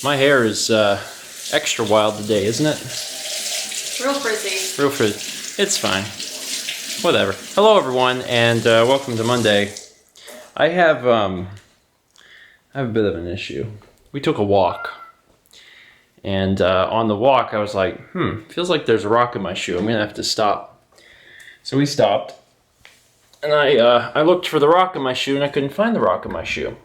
My hair is extra wild today, isn't it? Real frizzy. Real frizzy. It's fine. Whatever. Hello, everyone, and welcome to Monday. I have a bit of an issue. We took a walk, and on the walk, I was like, feels like there's a rock in my shoe. I'm gonna have to stop. So we stopped, and I looked for the rock in my shoe, and I couldn't find the rock in my shoe.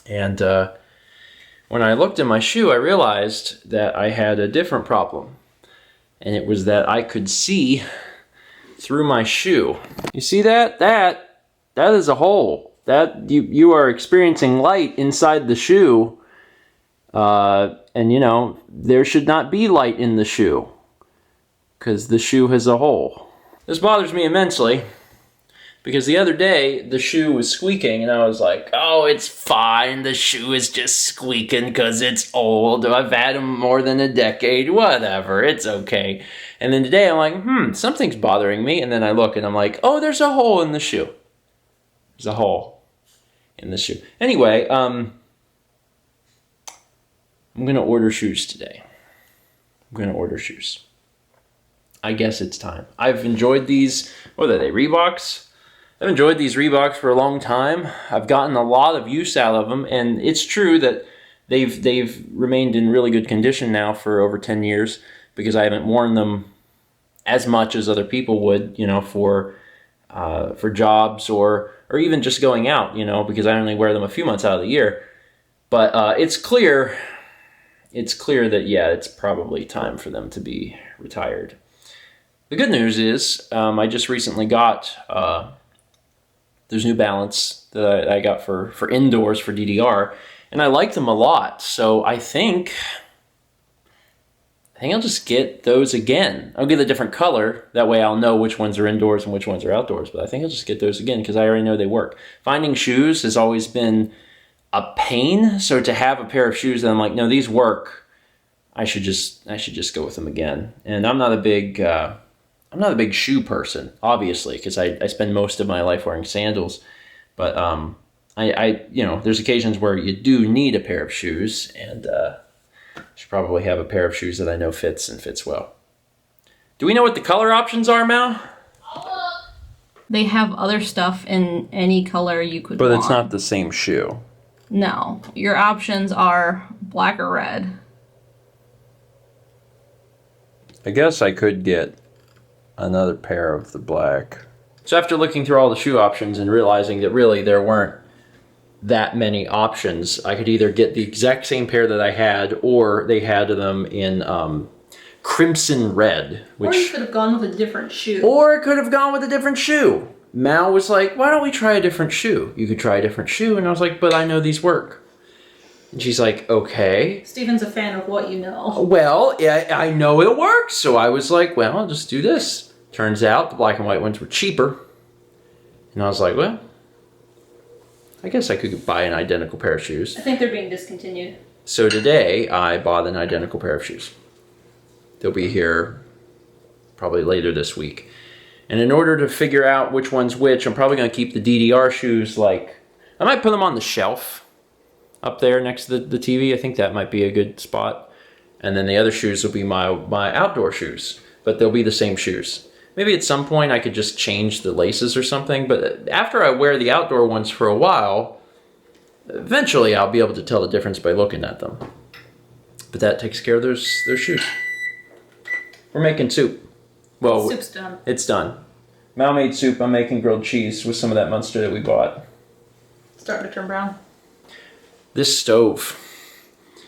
And when I looked in my shoe, I realized that I had a different problem. And it was that I could see through my shoe. You see that? That is a hole. That you are experiencing light inside the shoe. And you know, there should not be light in the shoe, because the shoe has a hole. This bothers me immensely, because the other day, the shoe was squeaking, and I was like, oh, it's fine. The shoe is just squeaking because it's old. I've had them more than a decade. Whatever. It's okay. And then today, I'm like, something's bothering me. And then I look, and I'm like, oh, there's a hole in the shoe. There's a hole in the shoe. Anyway, I'm going to order shoes today. I'm going to order shoes. I guess it's time. I've enjoyed these. What are they, Reeboks? I've enjoyed these Reeboks for a long time. I've gotten a lot of use out of them, and it's true that they've remained in really good condition now for over 10 years, because I haven't worn them as much as other people would, you know, for jobs or even just going out, you know, because I only wear them a few months out of the year. But it's clear that, yeah, it's probably time for them to be retired. The good news is I just recently got there's New Balance that I got for indoors for DDR, and I like them a lot. So I think I'll just get those again. I'll get a different color. That way I'll know which ones are indoors and which ones are outdoors. But I think I'll just get those again because I already know they work. Finding shoes has always been a pain. So to have a pair of shoes that I'm like, no, these work, I should just go with them again. And I'm not a big shoe person, obviously, because I spend most of my life wearing sandals. But I you know, there's occasions where you do need a pair of shoes, and I should probably have a pair of shoes that I know fits well. Do we know what the color options are, Mal? They have other stuff in any color you could want. But it's not the same shoe. No. Your options are black or red. I guess I could get another pair of the black. So after looking through all the shoe options and realizing that really there weren't that many options, I could either get the exact same pair that I had, or they had them in crimson red. Or you could have gone with a different shoe. Or it could have gone with a different shoe. Mal was like, why don't we try a different shoe? You could try a different shoe. And I was like, but I know these work. And she's like, okay. Steven's a fan of what you know. Well, I know it works. So I was like, well, I'll just do this. Turns out the black and white ones were cheaper. And I was like, well, I guess I could buy an identical pair of shoes. I think they're being discontinued. So today I bought an identical pair of shoes. They'll be here probably later this week. And in order to figure out which one's which, I'm probably going to keep the DDR shoes, like, I might put them on the shelf up there next to the TV. I think that might be a good spot. And then the other shoes will be my outdoor shoes, but they'll be the same shoes. Maybe at some point I could just change the laces or something, but after I wear the outdoor ones for a while, eventually I'll be able to tell the difference by looking at them. But that takes care of those shoes. We're making soup. Well, soup's done. It's done. Mal made soup. I'm making grilled cheese with some of that Munster that we bought. Starting to turn brown. This stove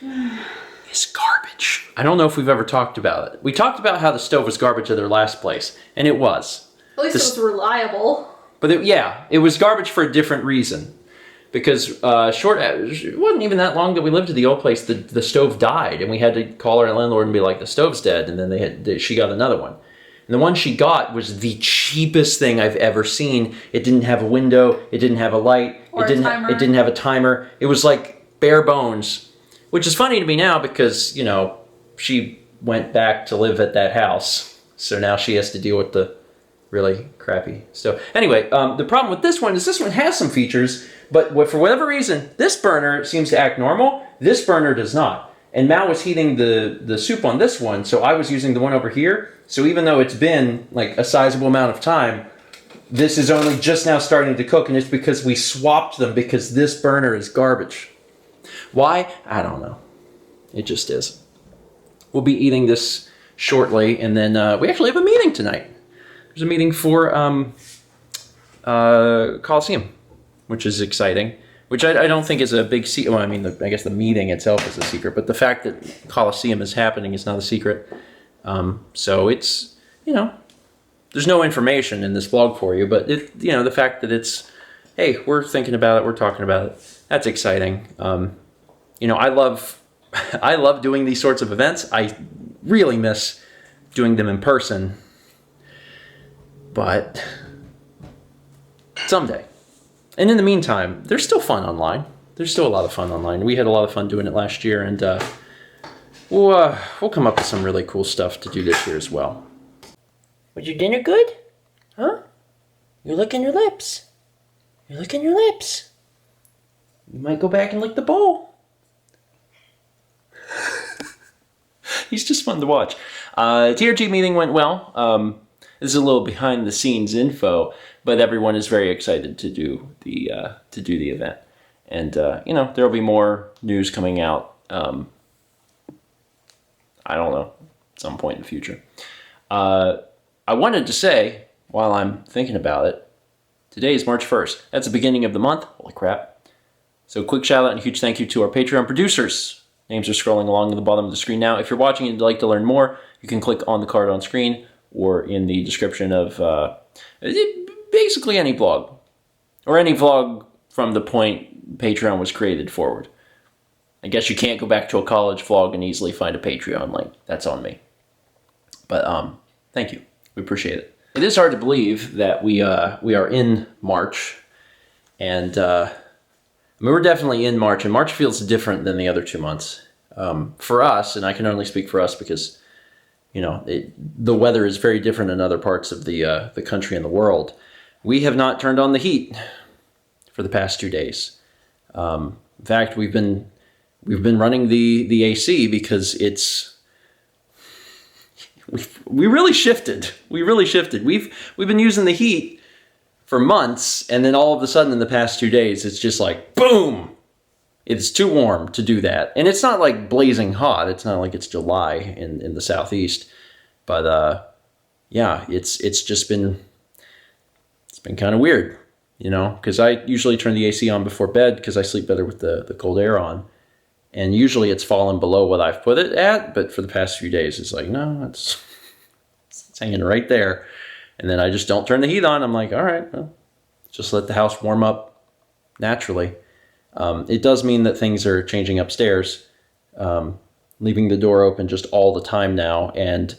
is garbage. I don't know if we've ever talked about it. We talked about how the stove was garbage at their last place, and it was. At least it was reliable. But it was garbage for a different reason. Because it wasn't even that long that we lived at the old place, the stove died, and we had to call our landlord and be like, the stove's dead, and then she got another one. And the one she got was the cheapest thing I've ever seen. It didn't have a window, it didn't have a light, it didn't have a timer. It was like bare bones, which is funny to me now because, you know, she went back to live at that house. So now she has to deal with the really crappy stuff. Anyway, the problem with this one is this one has some features, but for whatever reason, this burner seems to act normal. This burner does not. And Mal was heating the soup on this one, so I was using the one over here. So even though it's been like a sizable amount of time, this is only just now starting to cook, and it's because we swapped them because this burner is garbage. Why? I don't know. It just is. We'll be eating this shortly, and then we actually have a meeting tonight. There's a meeting for Coliseum, which is exciting. Which I don't think is a big secret. Well, I mean, I guess the meeting itself is a secret, but the fact that Coliseum is happening is not a secret. So it's, there's no information in this vlog for you, but the fact that it's, hey, we're thinking about it, we're talking about it, that's exciting. I love doing these sorts of events. I really miss doing them in person. But someday. And in the meantime, there's still fun online. There's still a lot of fun online. We had a lot of fun doing it last year, and we'll come up with some really cool stuff to do this year as well. Was your dinner good? Huh? You're licking your lips. You're licking your lips. You might go back and lick the bowl. He's just fun to watch. TRG meeting went well. This is a little behind the scenes info, but everyone is very excited to do the event, and there will be more news coming out. I don't know, at some point in the future. I wanted to say, while I'm thinking about it, today is March 1st. That's the beginning of the month. Holy crap! So quick shout out and huge thank you to our Patreon producers. Names are scrolling along at the bottom of the screen now. If you're watching and you'd like to learn more, you can click on the card on screen or in the description of basically any vlog. Or any vlog from the point Patreon was created forward. I guess you can't go back to a college vlog and easily find a Patreon link. That's on me. But thank you. We appreciate it. It is hard to believe that we are in March. And we're definitely in March. And March feels different than the other 2 months. For us, and I can only speak for us because the weather is very different in other parts of the country and the world. We have not turned on the heat for the past 2 days. In fact, we've been running the AC because we really shifted. We've been using the heat for months, and then all of a sudden in the past 2 days, it's just like boom. It's too warm to do that. And it's not like blazing hot. It's not like it's July in the southeast. But it's just been kind of weird, because I usually turn the AC on before bed because I sleep better with the cold air on. And usually it's fallen below what I've put it at, but for the past few days it's like, no, it's hanging right there. And then I just don't turn the heat on. I'm like, all right, well, just let the house warm up naturally. It does mean that things are changing upstairs, leaving the door open just all the time now, and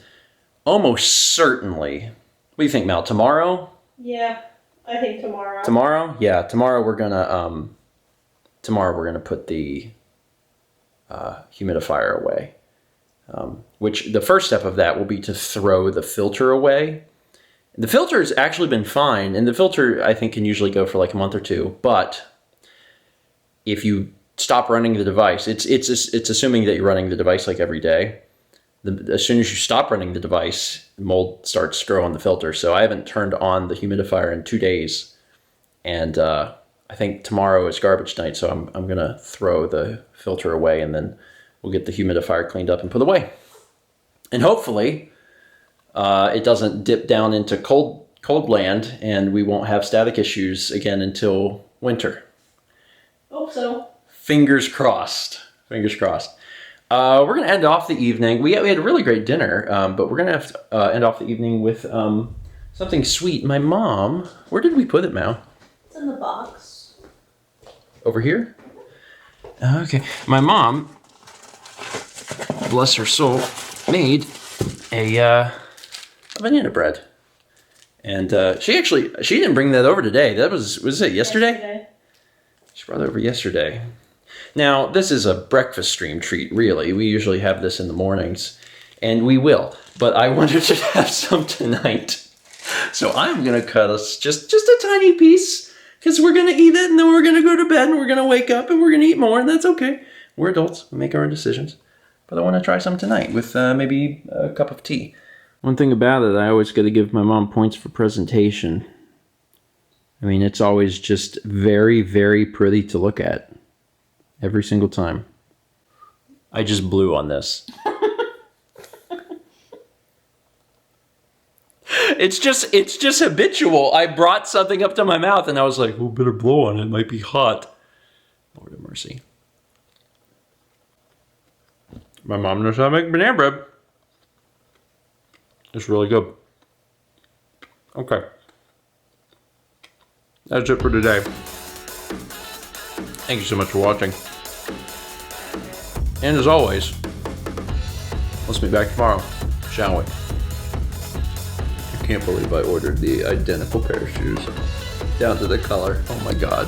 almost certainly, what do you think, Mal, tomorrow? Yeah, I think tomorrow. Tomorrow? Yeah, tomorrow we're gonna put the humidifier away, which the first step of that will be to throw the filter away. The filter's actually been fine, and the filter I think can usually go for like a month or two, but if you stop running the device, it's assuming that you're running the device like every day. As soon as you stop running the device, mold starts to grow on the filter. So I haven't turned on the humidifier in 2 days, and I think tomorrow is garbage night, so I'm gonna throw the filter away, and then we'll get the humidifier cleaned up and put away. And hopefully, it doesn't dip down into cold land, and we won't have static issues again until winter. Hope so. Fingers crossed. Fingers crossed. We're going to end off the evening. We had a really great dinner, but we're going to have to end off the evening with something sweet. My mom, where did we put it, Mal? It's in the box. Over here? Okay. My mom, bless her soul, made a banana bread. And she didn't bring that over today. That was it yesterday? She brought it over yesterday. Now, this is a breakfast stream treat, really. We usually have this in the mornings, and we will. But I wanted to have some tonight. So I'm gonna cut us just a tiny piece because we're gonna eat it and then we're gonna go to bed and we're gonna wake up and we're gonna eat more and that's okay. We're adults, we make our own decisions. But I want to try some tonight with maybe a cup of tea. One thing about it, I always got to give my mom points for presentation. I mean, it's always just very, very pretty to look at. Every single time. I just blew on this. It's just habitual. I brought something up to my mouth and I was like, oh, better blow on it. It might be hot. Lord have mercy. My mom knows how to make banana bread. It's really good. Okay. That's it for today. Thank you so much for watching. And as always, let's meet back tomorrow, shall we? I can't believe I ordered the identical pair of shoes. Down to the color. Oh my god.